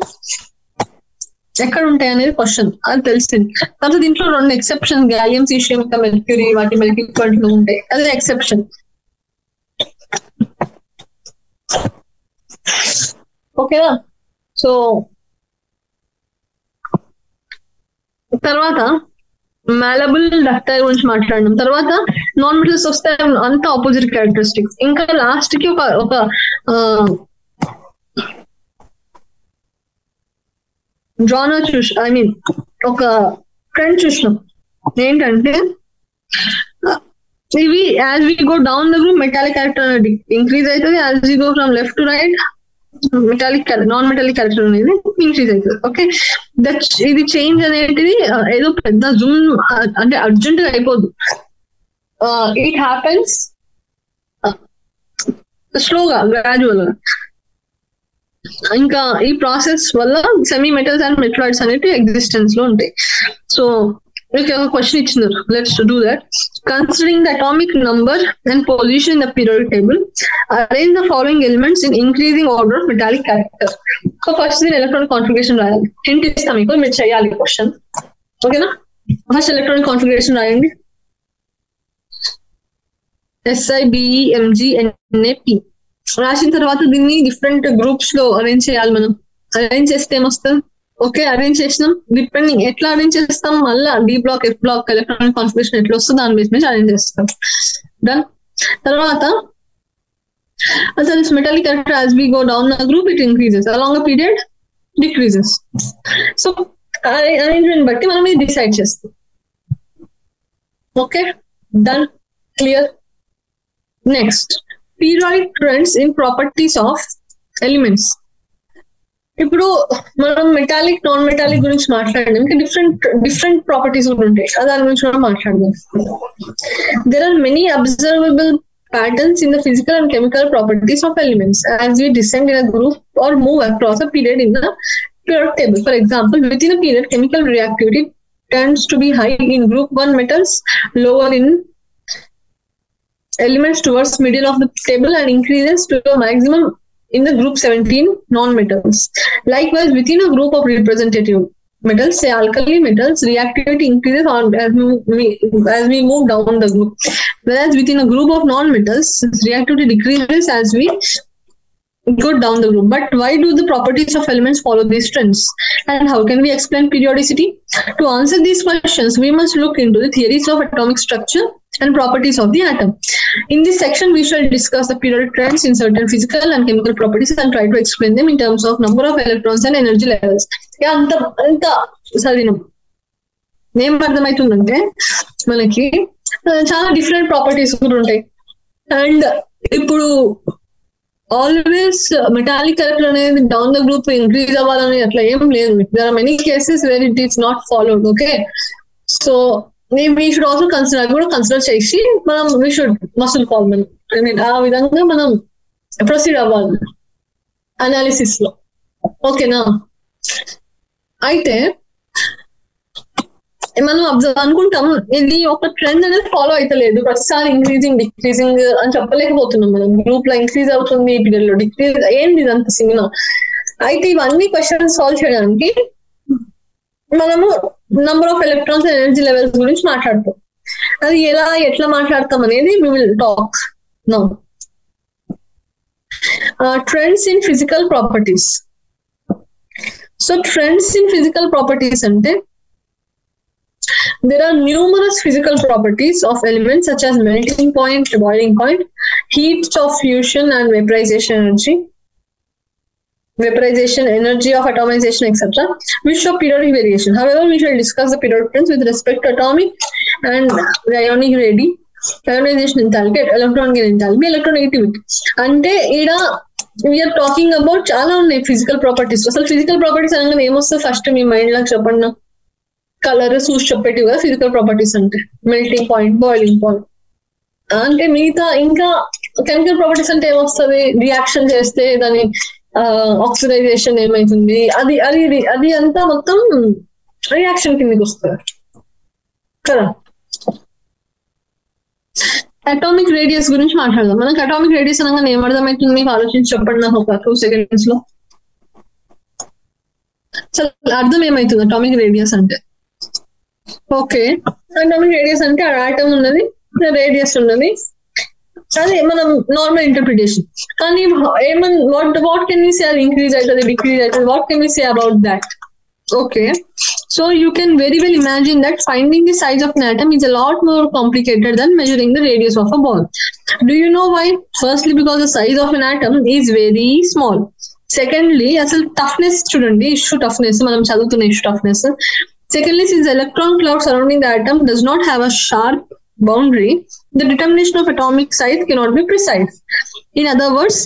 ఎక్కడ ఉంటాయి అనేది క్వశ్చన్, అది తెలిసింది. తర్వాత దీంట్లో 2 ఎక్సెప్షన్, గ్యాలియం, సీషియం, మెర్క్యూరీ, వాటి మెల్టింగ్ పాయింట్ ఉంటాయి, అదే ఎక్సెప్షన్. ఓకేనా? సో తర్వాత మ్యాలబుల్ డక్టైల్ గురించి మాట్లాడడం. తర్వాత నాన్ మెటల్స్ వస్తే అంత ఆపోజిట్ క్యారెక్టరిస్టిక్స్. ఇంకా లాస్ట్ కి ఒక జానర్ ఒక ట్రెండ్ చూసినాం. ఏంటంటే ఇవి as we go down the group metallic character అనేది ఇంక్రీజ్ అవుతుంది, as we go from left to right metallic non metallic character అనేది ఇంక్రీజ్ అవుతుంది. ఓకే, ఇది చేంజ్ అనేది ఏదో పెద్ద జూమ్ అంటే అర్జెంట్ గా అయిపోద్దు. ఇట్ హ్యాపెన్స్ స్లోగా, గ్రాడ్యువల్ గా. ఇంకా ఈ ప్రాసెస్ వల్ల సెమీ మెటల్స్ అండ్ మెటలాయిడ్స్ అనేవి ఎగ్జిస్టెన్స్ లో ఉంటాయి. సో మీకు ఒక క్వశ్చన్ ఇచ్చినారు, let's do that. Considering the atomic number and position in the periodic table, arrange the following elements in increasing order of metallic character. So first దీని electronic configuration రాయాలి. Hint ఇస్తాం మీకు, మీరు చేయాలి క్వశ్చన్. ఓకేనా? ఫస్ట్ ఎలక్ట్రానిక్ కాన్ఫిగరేషన్ రాయండి. SiBeMgNaP రాసిన తర్వాత దీన్ని డిఫరెంట్ గ్రూప్స్ లో అరేంజ్ చేయాలి. మనం అరేంజ్ చేస్తే ఏమొస్తుంది? ఓకే, అరేంజ్ చేసినాం. డిపెండింగ్ ఎట్లా అరేంజ్ చేస్తాం, మళ్ళీ D block, F block, electronic configuration ఎట్లా వస్తుంది దాని బేస్ మీద అరేంజ్ చేస్తాం. డన్. తర్వాత this metallic character as we go down the group it increases, along a period decreases. So arrangement బట్టి మనం ఇది డిసైడ్ చేస్తాం. Okay, done, clear. Next, periodic trends in properties of elements. ఇప్పుడు మనం metallic, non metallic గురించి మాట్లాడడం, different properties కూడా ఉంటాయి, దాని గురించి కూడా మాట్లాడదాం. There are many observable patterns in the physical and chemical properties of elements as we descend in a group or move across a period in the periodic table. For example, within a period, chemical reactivity tends to be high in group 1 metals, lower in elements towards middle of the table, and increases to a maximum in the group 17 non-metals. Likewise, within a group of representative metals, say alkali metals, reactivity increases as we move down the group, whereas within a group of non-metals, reactivity decreases as we go down the group. But why do the properties of elements follow these trends? And how can we explain periodicity? To answer these questions, we must look into the theories of atomic structure and properties of the atom. In this section, we shall discuss the periodic trends in certain physical and chemical properties and try to explain them in terms of number of electrons and energy levels. అంత చదివినాం. ఏం అర్థమవుతుందంటే మనకి చాలా different properties కూడా ఉంటాయి. And ఇప్పుడు always metallic character అనేది down the group increase అవ్వాలని అట్లా ఏం లేదు. There are many cases where it is not followed. Okay, so we should also consider, అది కూడా కన్సిడర్ చేసి మనం వీ షుడ్ మసిల్ కాల్ ఆ విధంగా మనం ప్రొసీడ్ అవ్వాలి అనాలిసిస్ లో. ఓకేనా? అయితే మనం అనుకుంటాం ఇది ఒక ట్రెండ్ అనేది ఫాలో అయితలేదు, ప్రతిసారి ఇంక్రీజింగ్ డిక్రీజింగ్ అని చెప్పలేకపోతున్నాం. మనం గ్రూప్ లో ఇంక్రీజ్ అవుతుంది, పీరియడ్ లో డిక్రీజ్, ఏంది ఇదంత సినిమా? అయితే ఇవన్నీ క్వశ్చన్స్ సాల్వ్ చేయడానికి మనము number of electrons and energy levels గురించి మాట్లాడతాం. అది ఎట్లా మాట్లాడతాం అనేది we will talk now. Trends in physical properties. So trends in physical properties ante there are numerous physical properties of elements such as melting point, boiling point, heat of fusion and vaporization energy of atomization, etc., which show periodic variation. However, we shall discuss the periodic trends with respect to atomic and ionic ionization enthalpy, electron gain enthalpy, electronegativity. అంటే ఈడ we are talking about చాలా ఉన్నాయి physical properties. అసలు physical properties అనగానే ఏమొస్తుంది first మీ mind లాగా చెప్పండి. Colour చూసి చెప్పేటివి కదా ఫిజికల్ ప్రాపర్టీస్ అంటే. మెల్టింగ్ పాయింట్, బాయిలింగ్ పాయింట్ అంటే మిగతా. ఇంకా కెమికల్ ప్రాపర్టీస్ అంటే ఏమొస్తుంది, రియాక్షన్ చేస్తే దాని ఆక్సిడైజేషన్ ఏమైతుంది, అది అది అది అంతా మొత్తం రియాక్షన్ కిందకి వస్తుంది కదా. అటామిక్ రేడియస్ గురించి మాట్లాడదాం. మనకు అటామిక్ రేడియస్ అనగా ఏమర్థమవుతుంది మీకు ఆలోచించి చెప్పండి నాకు ఒక 2 seconds లో. అసలు అర్థం ఏమవుతుంది అటామిక్ రేడియస్ అంటే? ఓకే, అటామిక్ రేడియస్ అంటే ఆటమ్ ఉన్నది, రేడియస్ ఉన్నది, అదే మనం నార్మల్ ఇంటర్ప్రిటేషన్. కానీ వాట్ కెన్ వి సే, అది ఇంక్రీజ్ అవుతుంది, డిక్రీజ్ అవుతుంది, what can we say about that? Okay, so you can very well imagine that finding the size of an atom is a lot more complicated than measuring the radius of a ball. Do you know why? Firstly, because the size of an atom is very small. Secondly, అసలు toughness చూడండి, issue toughness, మనం చదువుతున్న issue toughness. Secondly, since the electron cloud surrounding the atom does not have a sharp boundary, the determination of atomic size cannot be precise. In other words,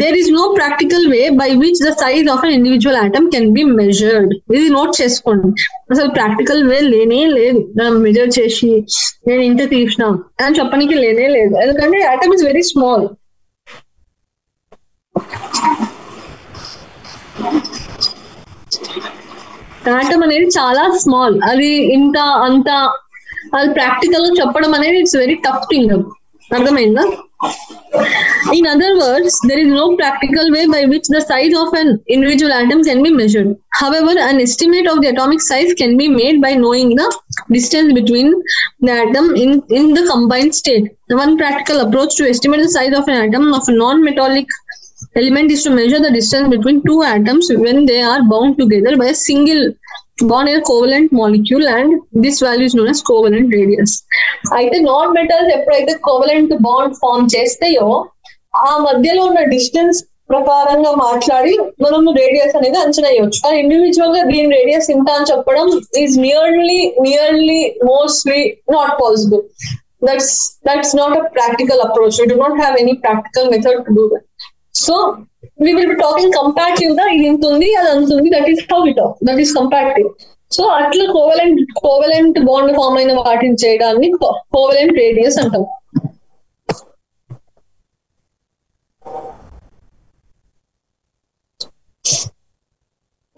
there is no practical way by which the size of an individual atom can be measured. ఇది note చేసుకోండి, అసలు practical వే లేనే లేదు. మనం measure చేసి నేను ఇంత తీసిన అని చెప్పడానికి లేనే లేదు, ఎందుకంటే atom is very small. Atom అనేది చాలా స్మాల్, అది ఇంత అంత, అది ప్రాక్టికల్ గా చెప్పడం అనేది ఇట్స్ వెరీ టఫ్ థింగ్. అర్థమైందా? In other words, there is no practical way by which the size of an individual atom can be measured. However, an estimate of the atomic size can be made by knowing the distance between the atom in the combined state. One practical approach to estimate the size of an atom of a non-metallic element is to measure the distance between two atoms when they are bound together by a single bond in a covalent molecule, and this value is known as covalent radius. అయితే non metals ఎప్పుడైతే covalent bond form చేస్తాయో ఆ మధ్యలో ఉన్న distance ప్రకారంగా మాట్లాడి మనం radius అనేది అంచనా వేయవచ్చు. కానీ ఇండివిజువల్ గా దీని రేడియస్ ఇంత అని చెప్పడం is nearly mostly not possible. That's not a practical approach. We do not have any practical method to do that. So we will be talking comparative గా ఇది ఇంత ఉంది అది అంత ఉంది, that is how we talk, that is comparative. So అట్లా covalent bond form అయిన వాటిని చేయడాన్ని కోవలెంట్ రేడియస్ అంటాం.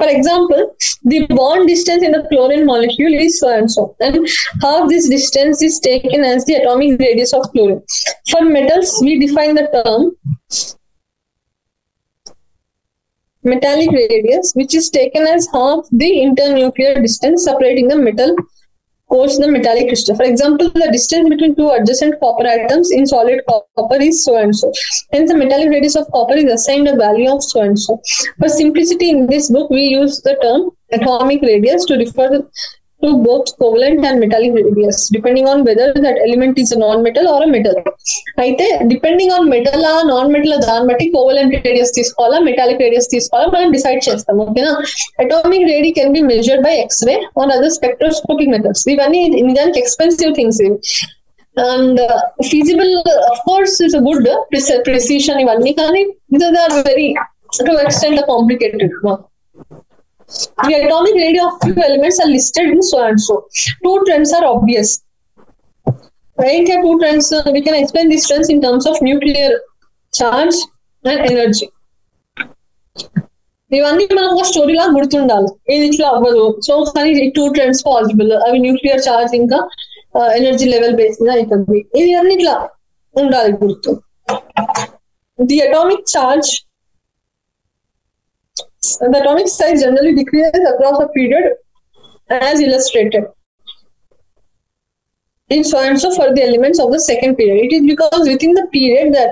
For example, the bond distance in the chlorine molecule is so and so, and half this distance is taken as the atomic radius of chlorine. For metals, we define the term metallic radius, which is taken as half the internuclear distance separating the metal cores the metallic crystal. For example, the distance between two adjacent copper atoms in solid copper is so and so. Hence, the metallic radius of copper is assigned a value of so and so. For simplicity, in this book, we use the term atomic radius to refer to both covalent and metallic radius, depending on whether that element is a non-metal or a metal. అయితే depending on metal ఆ non metal దాన్ని బట్టి covalent radius తీసుకోవాలా metallic radius తీసుకోవాలా మనం decide చేస్తాం. ఓకేనా? Atomic radii can be measured by X-ray on other spectroscopic methods. ఇవన్నీ నిజానికి ఎక్స్పెన్సివ్ థింగ్స్ ఇవి, and feasible of course is a good precision ఇవన్నీ, కానీ they are very to extend complicated. The atomic radii of few elements are listed in so and so. Two trends are obvious. Right here, two trends. We can explain these trends in terms of nuclear charge and energy. ఇవన్నీ మనకు ఒక story లా గుర్తుండాలి, ఇది ఇట్లా అవ్వదు. So కానీ two trends possible, అవి nuclear charge ఇంకా ఎనర్జీ లెవెల్ బేస్ మీద అవుతుంది. ఇది అన్ని ఇట్లా ఉండాలి గుర్తు. The atomic charge, the atomic size generally decreases across a period as illustrated in so and so for the elements of the second period. It is because within the period that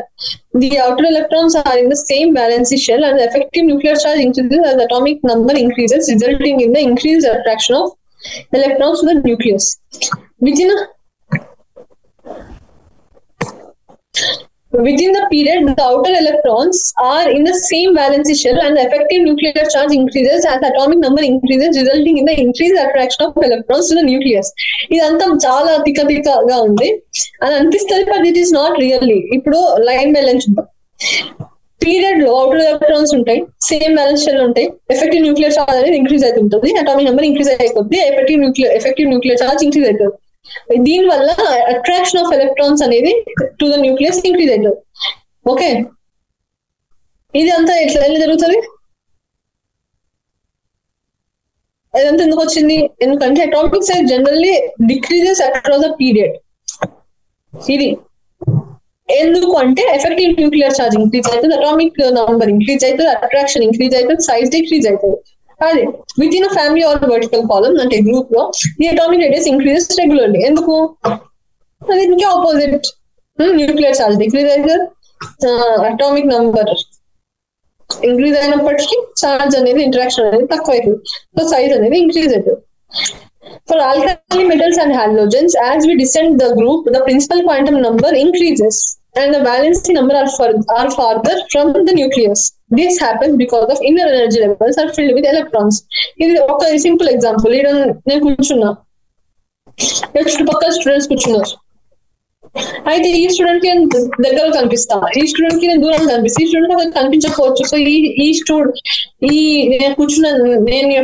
the outer electrons are in the same valency shell and the effective nuclear charge increases as the atomic number increases, resulting in the increased attraction of electrons to the nucleus. Within the period, the outer electrons are in the same valency shell and the effective nuclear charge increases as the atomic number increases, resulting in the increased attraction of electrons to the nucleus. ఇదంతా చాలా తిక్కగా ఉంది అని అనిపిస్తుంది, but it is not really. ఇప్పుడు line balance ఉంటాం, period లో outer electrons ఉంటాయి, సేమ్ బ్యాలెన్స్ షెల్ ఉంటాయి, ఎఫెక్టివ్ న్యూక్లియర్ చార్జ్ అనేది ఇంక్రీజ్ అవుతుంటుంది, అటామిక్ నెంబర్ ఇంక్రీజ్ అయిపోతుంది, ఎఫెక్టివ్ న్యూక్లియర్ చార్జ్ ఇంక్రీజ్ అవుతుంది. దీని వల్ల అట్రాక్షన్ ఆఫ్ ఎలక్ట్రాన్స్ అనేది టు ద న్యూక్లియస్ ఇంక్రీజ్ అవుతుంది. ఓకే, ఇది అంతా ఎట్లా జరుగుతుంది, ఇదంతా ఎందుకు వచ్చింది? ఎందుకంటే atomic size generally decreases across the period. ఇది ఎందుకు అంటే ఎఫెక్టివ్ న్యూక్లియర్ ఛార్జ్ ఇంక్రీజ్ అవుతుంది, అటామిక్ నంబర్ ఇంక్రీజ్ అవుతుంది, అట్రాక్షన్ ఇంక్రీజ్ అవుతుంది, సైజ్ డిక్రీజ్ అవుతుంది. అదే within family or vertical column అంటే గ్రూప్ లో the atomic radius increases regularly. ఎందుకు? అది ఇంకే ఆపోజిట్, న్యూక్లియర్ ఛార్జ్ డిక్రీజ్ అవుతుంది, అటామిక్ నంబర్ ఇంక్రీజ్ అయినప్పటికీ ఛార్జ్ అనేది ఇంటరాక్షన్ అనేది తక్కువ అవుతుంది, సో సైజ్ అనేది ఇంక్రీజ్ అవుతుంది. For alkali metals and halogens, as we descend the group, the principal quantum number increases and the valency number are farther from the nucleus. This happens because of inner energy levels are filled with electrons. ఇది ఒక simple example. ఇక్కడ నేను కూర్చున్నా, చుట్టుపక్కల students కూర్చున్నారు. అయితే ఈ student కి నేను దగ్గర కనిపిస్తా, ఈ స్టూడెంట్ కి నేను దూరం కనిపిస్తా, ఈ స్టూడెంట్ అక్కడ కనిపించకపోవచ్చు. సో నేను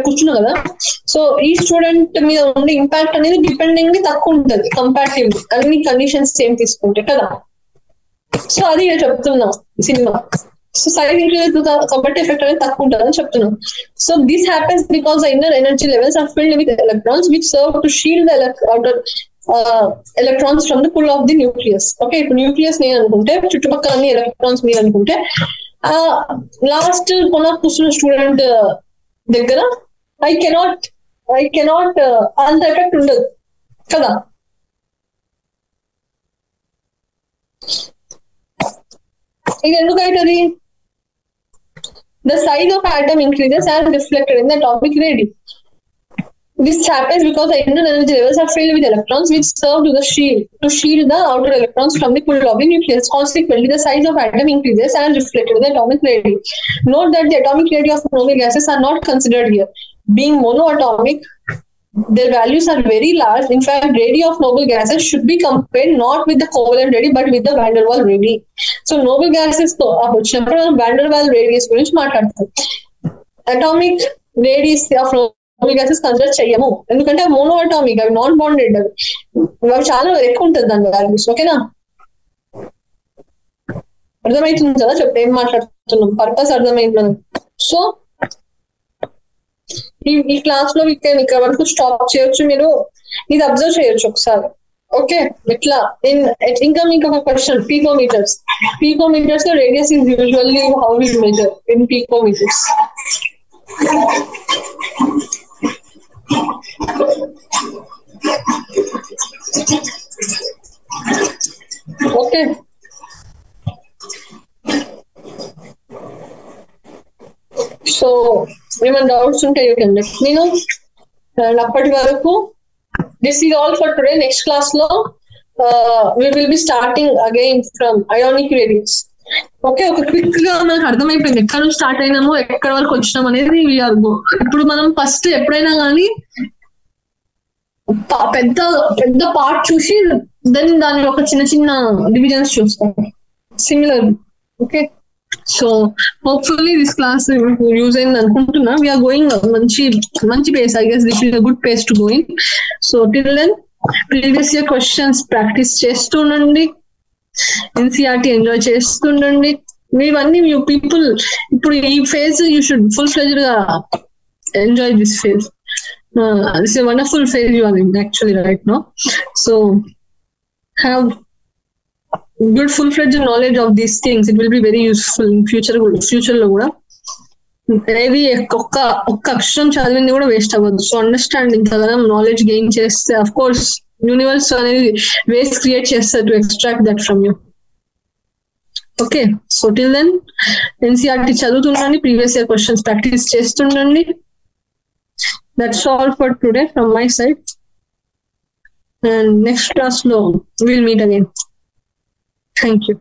కూర్చున్నా కదా, సో ఈ స్టూడెంట్ మీద ఉండే ఇంపాక్ట్ అనేది డిపెండింగ్ తక్కువ ఉంటుంది కంపారిటివ్ అన్ని కండిషన్స్ సేమ్ తీసుకుంటే కదా. సో అది చెప్తున్నా సినిమా. సో సైజ్ ఇంక్రీజ్ కాబట్టి ఎఫెక్ట్ అనేది తక్కువ ఉంటుంది అని చెప్తున్నాం. So this happens because the inner energy levels are filled with electrons which serve to shield the outer electrons from the pull of the nucleus. Okay, ఇప్పుడు nucleus నేను అనుకుంటే చుట్టుపక్కల అన్ని ఎలక్ట్రాన్స్ మీరు అనుకుంటే లాస్ట్ కొన కూర్చున్న స్టూడెంట్ దగ్గర ఐ కెనాట్ అంత ఎఫెక్ట్ ఉండదు కదా. ఇది ఎందుకు అవుతుంది? The size of atom increases as reflected in the atomic radius. This happens because the inner energy levels are filled with electrons which serve to shield the outer electrons from the pull of the nucleus. Consequently, the size of atom increases as reflected in the atomic radius. Note that the atomic radius of noble gases are not considered here. Being monoatomic, their values are very large. In fact, radii of noble gases should be compared not with the covalent radii but with the van der Waals radii. So noble gases తో వచ్చినప్పుడు మనం van der Waals radius గురించి మాట్లాడతాం. Atomic radius of Nobel gases consider చెయ్యము, ఎందుకంటే mono atomic, అవి non bonded, అవి చాలా ఎక్కువ ఉంటుంది దాని వాల్యూస్. ఓకేనా, అర్థమవుతుంది కదా చెప్తే ఏం మాట్లాడుతున్నాం, పర్పస్ అర్థమైంది మనం. సో ఈ క్లాస్ లో ఇక్కడ వరకు స్టాప్ చేయొచ్చు, మీరు ఇది అబ్జర్వ్ చేయొచ్చు ఒకసారి. ఓకే, ఇట్లా ఇంకా మీకు ఒక క్వశ్చన్, పీకోమీటర్స్ లో radius is usually how we measure in picometres. Okay, so ఏమైనా డౌట్స్ ఉంటే you can let me know. And అప్పటి వరకు this is all for today. Next class లో we will be starting again from ionic radius. Okay, ఒక quick గా మనకు అర్థమైపోయింది ఎక్కడ నుంచి స్టార్ట్ అయినామో ఎక్కడ వరకు వచ్చినాం అనేది. ఇప్పుడు మనం ఫస్ట్ ఎప్పుడైనా కానీ పెద్ద పెద్ద పార్ట్ చూసి దెన్ దాని ఒక చిన్న చిన్న డివిజన్స్ చూస్తాం similar. Okay, so hopefully this class use అయింది అనుకుంటున్నా. వీఆర్ గోయింగ్ మంచి pace, I guess this is a good pace to going. So till then previous year questions practice చేస్తుండండి, ఎన్సీఆర్టీ ఎంజాయ్ చేస్తుండండి. మీవన్నీ యూ పీపుల్ ఇప్పుడు ఈ phase you should full fledged గా enjoy this phase. This is wonderful phase you are in actually right now. So have good full-fledged knowledge of these things. It will be very useful in future లో కూడా. ఏది ఒక్క అక్షరం చదివింది కూడా waste అవ్వదు. So understanding కదా knowledge gain చేస్తే అఫ్ కోర్స్ యూనివర్స్ అనేది వేస్ క్రియేట్ చేస్తారు to extract that from you. Okay, so till then NCERT చదువుతుండండి, ప్రీవియస్ ఇయర్ క్వశ్చన్స్ ప్రాక్టీస్ చేస్తుండండి. That's all for today from my side. And next class లో will meet again. Thank you.